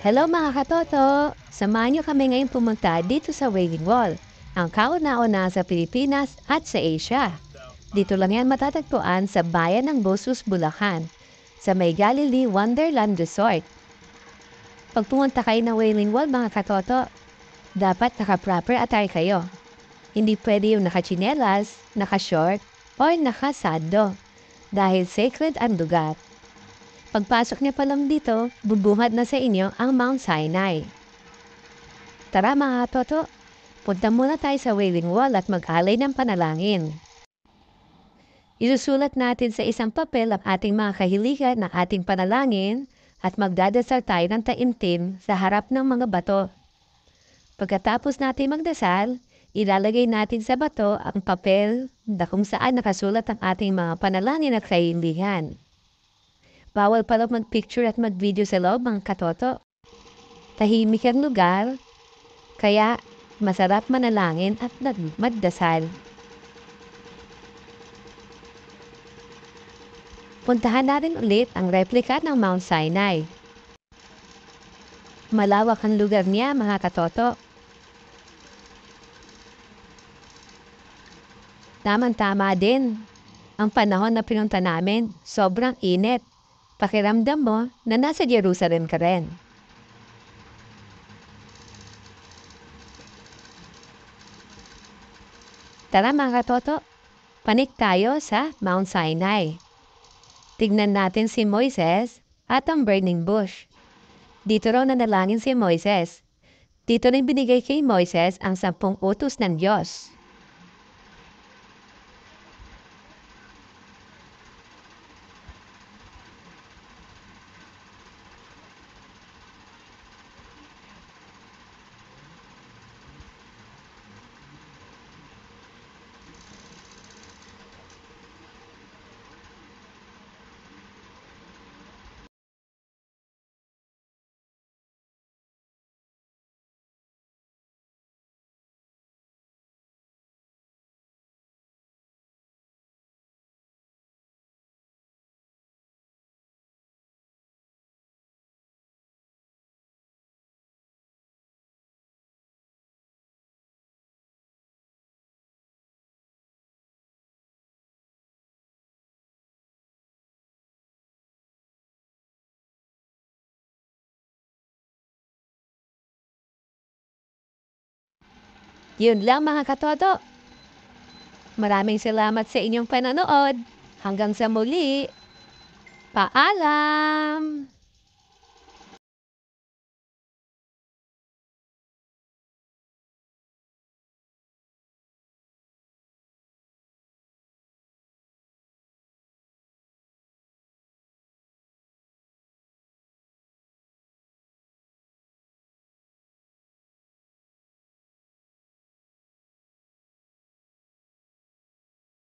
Hello mga katoto! Samahan niyo kami ngayong pumunta dito sa Wailing Wall, ang kauna-una sa Pilipinas at sa Asia. Dito lang yan matatagpuan sa bayan ng Bosus, Bulacan, sa may Galilee Wonderland Resort. Pag pumunta kayo ng Wailing Wall mga katoto, dapat naka-proper attire kayo. Hindi pwede yung naka-chinelas, naka-short, o naka-sando, dahil sacred ang lugar. Pagpasok niya pa lang dito, bubuhat na sa inyo ang Mount Sinai. Tara mga toto, punta muna tayo sa Wailing Wall at mag-alay ng panalangin. Isusulat natin sa isang papel ang ating mga kahiligan ng ating panalangin at magdadasal tayo ng taimtim sa harap ng mga bato. Pagkatapos natin magdasal, ilalagay natin sa bato ang papel na kung saan nakasulat ang ating mga panalangin at kahiligan. Bawal pala mag-picture at mag-video sa loob mga katoto. Tahimik ang lugar, kaya masarap manalangin at magdasal. Puntahan natin ulit ang replika ng Mount Sinai. Malawak ang lugar niya mga katoto. Tamang-tama din ang panahon na pinunta namin, sobrang init. Pakiramdam mo na nasa Jerusalem ka rin. Tara mga katoto, panik tayo sa Mount Sinai. Tignan natin si Moises at ang burning bush. Dito raw nanalangin si Moises. Dito rin binigay kay Moises ang 10 utos ng Diyos. Yun lang mga katoto. Maraming salamat sa inyong panonood. Hanggang sa muli. Paalam!